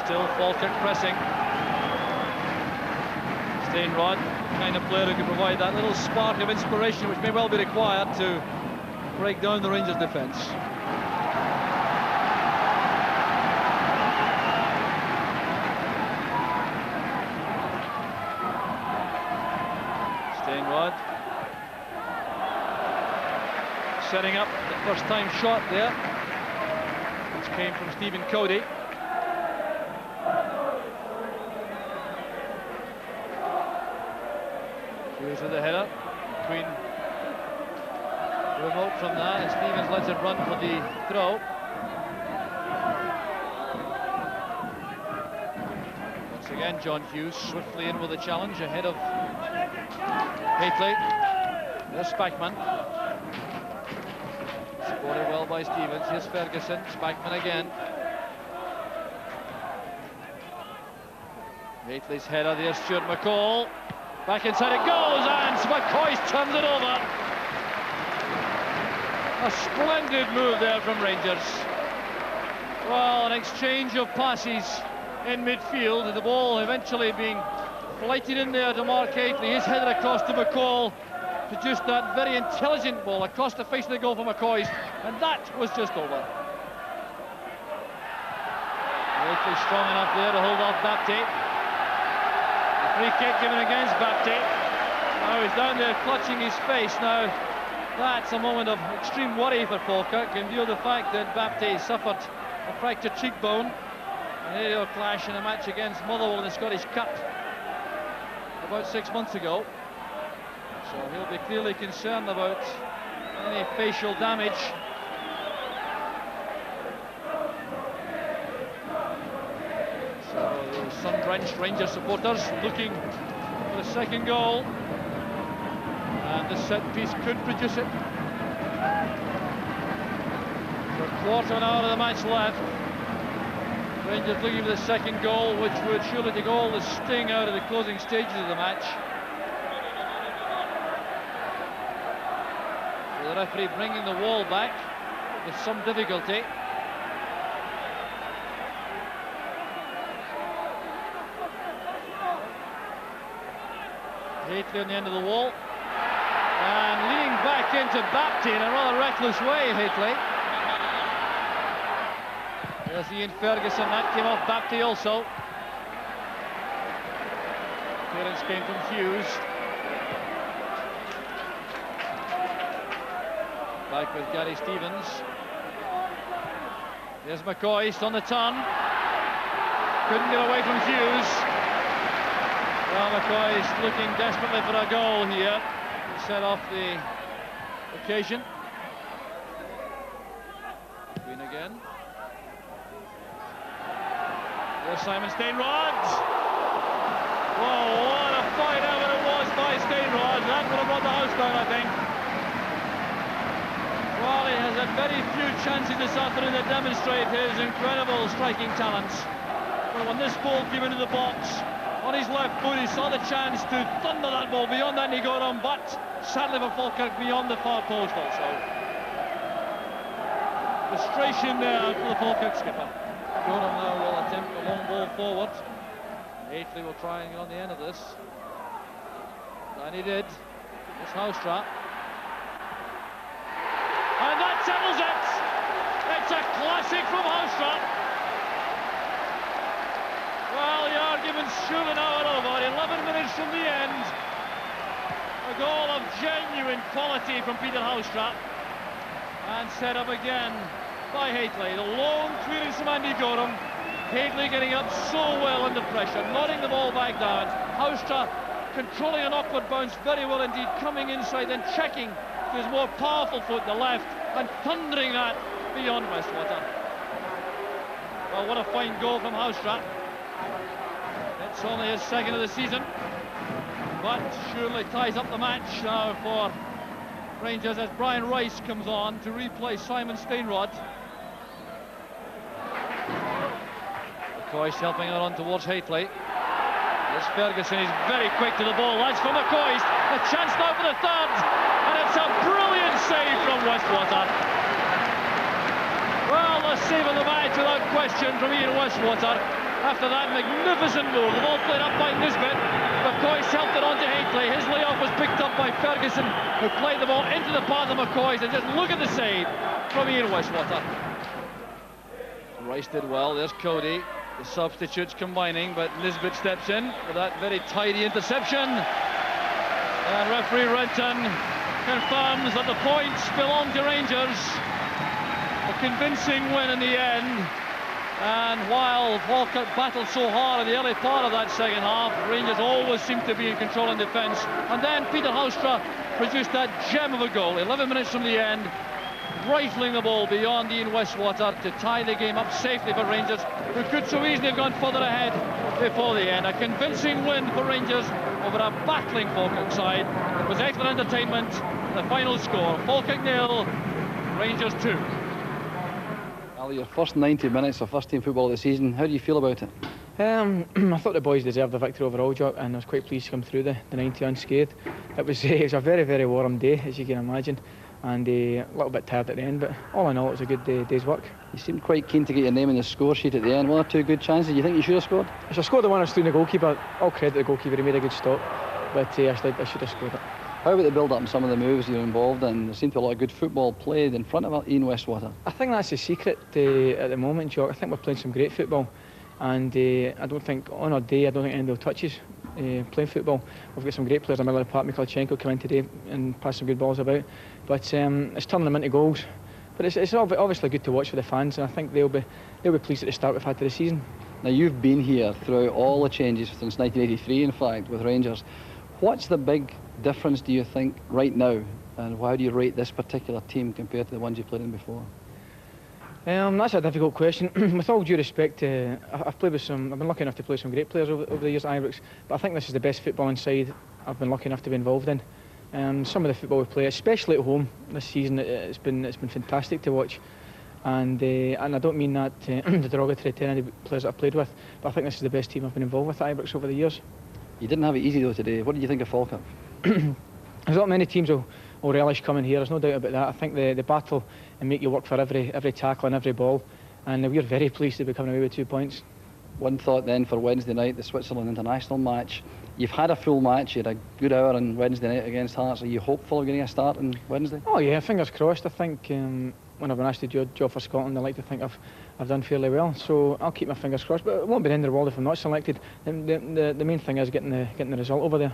Still Falkirk pressing. Stainrod, the kind of player who can provide that little spark of inspiration which may well be required to break down the Rangers' defence. Stainrod setting up the first time shot there, which came from Stephen Cody. Hughes with the header between remote from that, and Stevens lets it run for the throw. Once again, John Hughes swiftly in with the challenge ahead of Haitley. There's Spackman. Supported well by Stevens. Here's Ferguson. Spackman again. Haitley's header. There's Stuart McCall. Back inside it goes, and McCoy turns it over. A splendid move there from Rangers. Well, an exchange of passes in midfield, the ball eventually being flighted in there to Mark Haitley. His header across to McCall, produced that very intelligent ball across the face of the goal for McCoy, and that was just over. Haitley strong enough there to hold off Baptiste. Free kick given against Baptiste. Now he's down there clutching his face. Now that's a moment of extreme worry for Falkirk in view of the fact that Baptiste suffered a fractured cheekbone. An aerial clash in a match against Motherwell in the Scottish Cup about 6 months ago. So he'll be clearly concerned about any facial damage. Sun-drenched Rangers supporters looking for the second goal, and the set piece could produce it. For a quarter of an hour of the match left, Rangers looking for the second goal, which would surely take all the sting out of the closing stages of the match. The referee bringing the wall back with some difficulty. Haitley on the end of the wall, and leaning back into Baptiste in a rather reckless way. Haitley. There's Ian Ferguson, that came off Baptiste also. Clearance came from Hughes. Back with Gary Stevens. There's McCoy on the turn. Couldn't get away from Hughes. Well, McCoy is looking desperately for a goal here to set off the occasion. Green again. There's Simon Stainrod. Whoa, what a fight out it was by Stainrod. That would have brought the house down, I think. Well, he has had very few chances this afternoon to demonstrate his incredible striking talents. But when this ball came into the box, on his left foot, he saw the chance to thunder that ball beyond that, and he got on, but sadly for Falkirk, beyond the far post also. Frustration there for the Falkirk skipper. Gorham now will attempt a long ball forward. Haitley will try and get on the end of this. And he did. It's Houstra. And that settles it! It's a classic from Houstra. Well, the argument's surely now over. 11 minutes from the end. A goal of genuine quality from Peter Houstra. And set up again by Haitley. The long clearance from Andy Gorham. Haitley getting up so well under pressure, nodding the ball back down. Houstra controlling an awkward bounce very well indeed, coming inside, then checking to his more powerful foot, the left, and thundering that beyond Westwater. Well, what a fine goal from Houstra. It's only his second of the season, but surely ties up the match now for Rangers as Brian Rice comes on to replace Simon Stainrod. McCoy helping her on towards Haitley. There's Ferguson, he's very quick to the ball. That's from McCoy. A chance now for the third, and it's a brilliant save from Westwater. Well, the save of the match without question from Ian Westwater. after that magnificent move. The ball played up by Nisbet. McCoy's helped it on to Hinckley. His layoff was picked up by Ferguson, who played the ball into the path of McCoy's, and just look at the save from Ian Westwater. Rice did well. There's Cody. The substitutes combining, but Nisbet steps in with that very tidy interception. And referee Renton confirms that the points belong to Rangers. A convincing win in the end. And while Falkirk battled so hard in the early part of that second half, Rangers always seemed to be in control in defence. And then Peter Houstra produced that gem of a goal, 11 minutes from the end, rifling the ball beyond Ian Westwater to tie the game up safely for Rangers, who could so easily have gone further ahead before the end. A convincing win for Rangers over a battling Falkirk side. It was excellent entertainment. The final score, Falkirk 0, Rangers 2. Ali, your first 90 minutes of first team football of the season, how do you feel about it? I thought the boys deserved the victory overall, Jock, and I was quite pleased to come through the 90 unscathed. It was a very, very warm day, as you can imagine, and a little bit tired at the end, but all in all it was a good day's work. You seemed quite keen to get your name in the score sheet at the end. One or two good chances. You think you should have scored? I should have scored the one I was through the goalkeeper. All credit to the goalkeeper, he made a good stop, but I should have scored it. How about the build-up and some of the moves you're involved in? There seemed to be a lot of good football played in front of Ian Westwater. I think that's the secret at the moment, Jock. I think we're playing some great football, and I don't think on our day, I don't think anybody will touch us playing football. We've got some great players. Miller Pat Mikolchenko come in today and pass some good balls about, but it's turning them into goals. But it's obviously good to watch for the fans, and I think they'll be pleased at the start we've had to the season. Now you've been here throughout all the changes since 1983, in fact, with Rangers. What's the big difference, do you think, right now, and how do you rate this particular team compared to the ones you played in before? That's a difficult question. With all due respect, I've been lucky enough to play some great players over the years at Ibrox, but I think this is the best footballing side I've been lucky enough to be involved in. Some of the football we play, especially at home this season, it's been fantastic to watch. And I don't mean that the derogatory to any players that I've played with, but I think this is the best team I've been involved with at Ibrox over the years. You didn't have it easy though today. What did you think of Falkirk? There's not many teams will relish coming here, there's no doubt about that. I think the battle and make you work for every tackle and every ball, and we're very pleased to be coming away with 2 points. One thought then for Wednesday night, the Switzerland international match. You've had a full match, you had a good hour on Wednesday night against Hearts. Are you hopeful of getting a start on Wednesday? Oh yeah, fingers crossed. I think when I've been asked to do a job for Scotland, I like to think I've done fairly well, so I'll keep my fingers crossed, but it won't be the end of the world if I'm not selected. The main thing is getting the result over there.